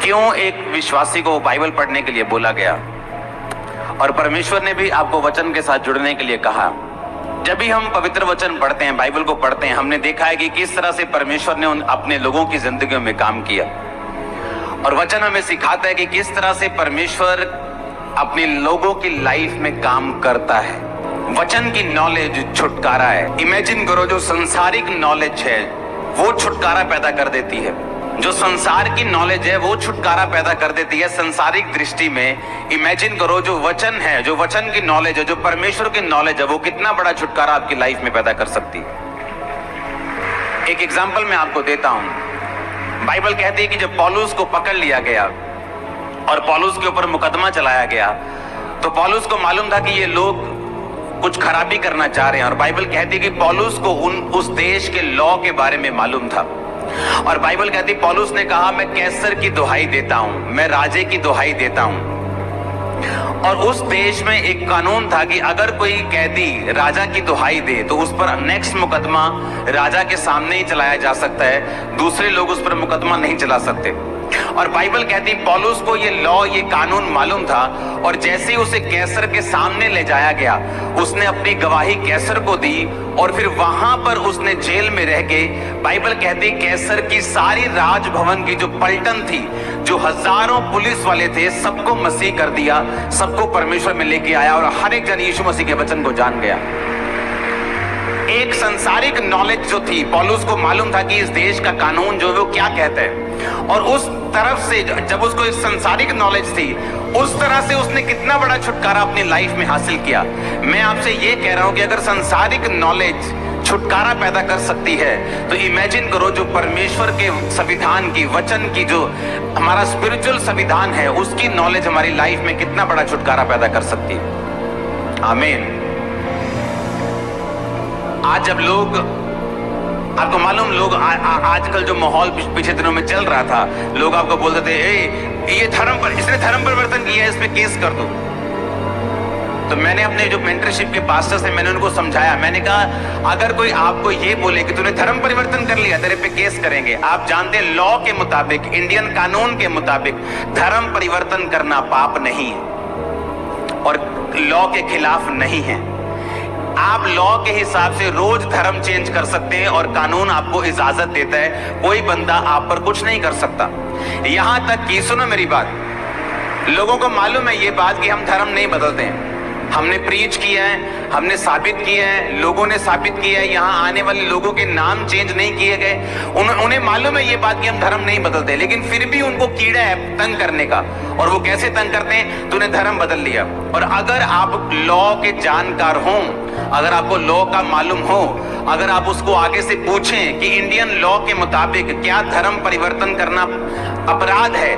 क्यों एक विश्वासी को बाइबल पढ़ने के लिए बोला गया और परमेश्वर ने भी आपको वचन के साथ जुड़ने के लिए कहा। जब भी हम पवित्र वचन पढ़ते हैं, बाइबल को पढ़ते हैं, हमने देखा है कि किस तरह से परमेश्वर ने अपने लोगों की जिंदगियों में काम किया। और वचन हमें सिखाता है कि किस तरह से परमेश्वर अपने लोगों की लाइफ में काम करता है। वचन की नॉलेज छुटकारा है। इमेजिन करो, जो संसारिक नॉलेज है वो छुटकारा पैदा कर देती है। जो संसार की नॉलेज है वो छुटकारा पैदा कर देती है संसारिक दृष्टि में। इमेजिन करो, जो वचन है, जो वचन की नॉलेज है, जो परमेश्वर की नॉलेज है, वो कितना बड़ा छुटकारा आपकी लाइफ में पैदा कर सकती है। एक एग्जांपल मैं आपको देता हूं। बाइबल कहती है कि जब पौलुस को पकड़ लिया गया और पौलुस के ऊपर मुकदमा चलाया गया, तो पौलुस को मालूम था कि ये लोग कुछ खराबी करना चाह रहे हैं। और बाइबल कहती है कि पौलुस को उस देश के लॉ के बारे में मालूम था। और बाइबल कहती है पौलुस ने कहा, मैं कैसर की दुहाई देता हूं, मैं राजे की दुहाई देता हूं। और उस देश में एक कानून था कि अगर कोई कैदी राजा की दुहाई दे तो उस पर नेक्स्ट मुकदमा राजा के सामने ही चलाया जा सकता है, दूसरे लोग उस पर मुकदमा नहीं चला सकते। और बाइबल कहती है पौलुस को ये लॉ, ये कानून मालूम था। और जैसे ही उसे कैसर के सामने ले जाया गया, उसने अपनी गवाही कैसर को दी और फिर वहां पर उसने जेल में रह के, बाइबल कहती है कैसर की सारी राजभवन की जो पलटन थी, जो हजारों पुलिस वाले थे, सबको मसीह कर दिया, सबको परमेश्वर में लेके आया और हर एक जन यीशु मसीह के वचन को जान गया। एक संसारिक नॉलेज जो थी, पौलुस को मालूम था कि इस देश का कानून जो है वो क्या कहता है। और उस तरफ से जब उसको एक संसारिक नॉलेज थी, उस तरह से उसने कितना बड़ा छुटकारा अपनी लाइफ में हासिल किया। मैं आपसे ये कह रहा हूं कि अगर संसारिक नॉलेज छुटकारा पैदा कर सकती है, तो इमेजिन करो जो परमेश्वर के संविधान की, वचन की, जो हमारा स्पिरिचुअल संविधान है, उसकी नॉलेज हमारी लाइफ में कितना बड़ा छुटकारा पैदा कर सकती है। आमीन। आज जब लोग, आपको मालूम, लोग आजकल जो माहौल पिछले दिनों में चल रहा था, लोग आपको बोलते थे, ये धर्म पर, इसने धर्म परिवर्तन किया है, इस पे केस कर दो। तो मैंने अपने जो मेंटरशिप के पास्टर से मैंने उनको समझाया। मैंने कहा, अगर कोई आपको ये बोले कि तूने धर्म परिवर्तन कर लिया, तेरे पे केस करेंगे। आप जानते हैं लॉ के मुताबिक, इंडियन कानून के मुताबिक धर्म परिवर्तन करना पाप नहीं है और लॉ के खिलाफ नहीं है। आप लॉ के हिसाब से रोज धर्म चेंज कर सकते हैं और कानून आपको इजाजत देता है। कोई बंदा आप पर कुछ नहीं कर सकता। यहां तक कि, सुनो मेरी बात, लोगों को मालूम है ये बात कि हम धर्म नहीं बदलते हैं। हमने प्रीच किया है, हमने साबित किया है, लोगों ने साबित किया है, यहाँ आने वाले लोगों के नाम चेंज नहीं किए गए। उन्हें मालूम है ये बात कि हम धर्म नहीं बदलते, लेकिन फिर भी उनको कीड़ा है तंग करने का। और वो कैसे तंग करते हैं? तूने धर्म बदल लिया। और अगर आप लॉ के जानकार हों, अगर आपको लॉ का मालूम हो, अगर आप उसको आगे से पूछें कि इंडियन लॉ के मुताबिक क्या धर्म परिवर्तन करना अपराध है,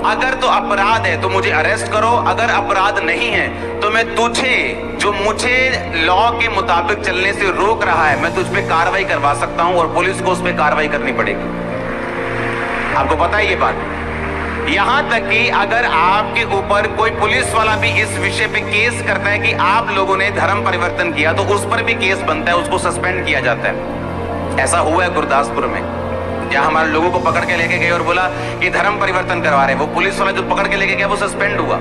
अगर तो अपराध है तो मुझे अरेस्ट करो, अगर अपराध नहीं है तो मैं तुझे, जो मुझे लॉ के मुताबिक चलने से रोक रहा है, मैं तुझ पे कार्रवाई करवा सकता हूं और पुलिस को उस पे कार्रवाई करनी पड़ेगी। आपको पता है ये बात? यहां तक कि अगर आपके ऊपर कोई पुलिस वाला भी इस विषय पे केस करता है कि आप लोगों ने धर्म परिवर्तन किया, तो उस पर भी केस बनता है, उसको सस्पेंड किया जाता है। ऐसा हुआ है गुरदासपुर में, जहां हमारे लोगों को पकड़ के लेके गए और बोला कि धर्म परिवर्तन करवा रहे हैं। वो पुलिस वाला जो पकड़ के लेके गया वो सस्पेंड हुआ।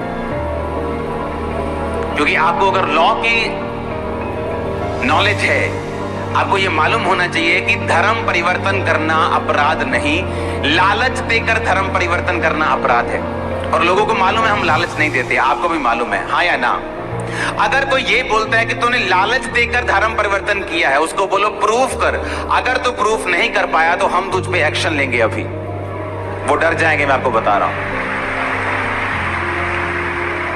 क्योंकि आपको अगर लॉ की नॉलेज है, आपको ये मालूम होना चाहिए कि धर्म परिवर्तन करना अपराध नहीं, लालच देकर धर्म परिवर्तन करना अपराध है। और लोगों को मालूम है हम लालच नहीं देते, आपको भी मालूम है, हाँ या ना? अगर कोई ये बोलता है कि तूने लालच देकर धर्म परिवर्तन किया है, उसको बोलो प्रूफ कर। अगर तू प्रूफ नहीं कर पाया तो हम तुझ पे एक्शन लेंगे। अभी वो डर जाएंगे, मैं आपको बता रहा हूं।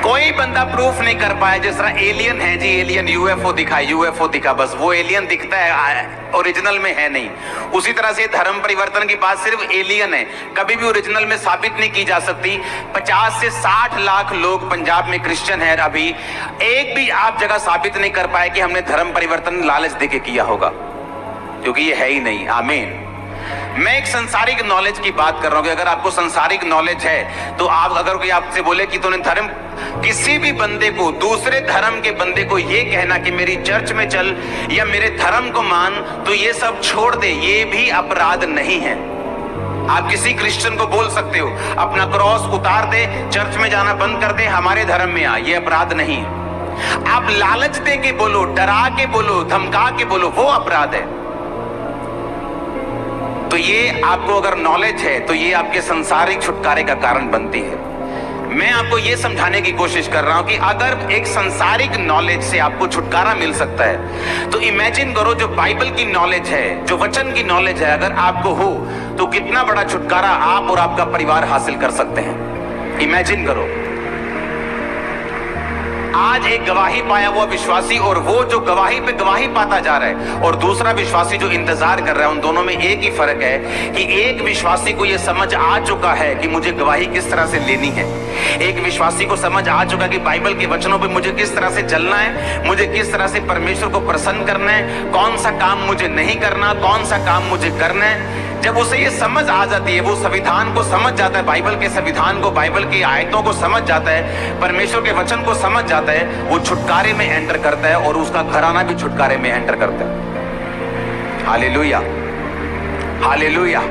कोई बंदा प्रूफ नहीं कर पाया। जिस तरह एलियन है जी, एलियन यूएफओ दिखा, यूएफओ दिखा, बस वो एलियन दिखता है, ओरिजिनल में है नहीं। उसी तरह से धर्म परिवर्तन की बात सिर्फ एलियन है, कभी भी ओरिजिनल में साबित नहीं की जा सकती। 50 से 60 लाख लोग पंजाब में क्रिश्चियन है, अभी एक भी आप जगह साबित नहीं कर पाए कि हमने धर्म परिवर्तन लालच देके किया होगा, क्योंकि ये है ही नहीं। आमीन। मैं एक संसारिक नॉलेज की बात कर रहा हूं कि अगर आपको संसारिक नॉलेज है तो आप, अगर कोई आपसे बोले कि तूने धर्म, किसी भी बंदे को, दूसरे धर्म के बंदे को ये कहना कि मेरी चर्च में चल या मेरे धर्म को मान, तो ये सब छोड़ दे, ये भी अपराध नहीं है। आप किसी क्रिश्चियन को बोल सकते हो अपना क्रॉस उतार दे, चर्च में जाना बंद कर दे, हमारे धर्म में आ, ये अपराध नहीं है। आप लालच दे के बोलो, डरा के बोलो, धमका के बोलो, वो अपराध है। तो ये आपको अगर नॉलेज है तो ये आपके संसारिक छुटकारे का कारण बनती है। मैं आपको ये समझाने की कोशिश कर रहा हूं कि अगर एक संसारिक नॉलेज से आपको छुटकारा मिल सकता है तो इमेजिन करो जो बाइबल की नॉलेज है, जो वचन की नॉलेज है, अगर आपको हो तो कितना बड़ा छुटकारा आप और आपका परिवार हासिल कर सकते हैं। इमेजिन करो, आज एक गवाही पाया हुआ विश्वासी और वो जो गवाही पे गवाही पाता जा रहा है और दूसरा विश्वासी जो इंतजार कर रहा है, उन दोनों में एक ही फर्क है कि एक विश्वासी को ये समझ आ चुका है कि मुझे गवाही किस तरह से लेनी है। एक विश्वासी को समझ आ चुका कि बाइबल के वचनों पे मुझे किस तरह से चलना है, मुझे किस तरह से परमेश्वर को प्रसन्न करना है, कौन सा काम मुझे नहीं करना, कौन सा काम मुझे करना है। जब उसे ये समझ आ जाती है, वो संविधान को समझ जाता है, बाइबल के संविधान को, बाइबल की आयतों को समझ जाता है, परमेश्वर के वचन को समझ जाता है, वो छुटकारे में एंटर करता है और उसका घराना भी छुटकारे में एंटर करता है। Hallelujah, hallelujah.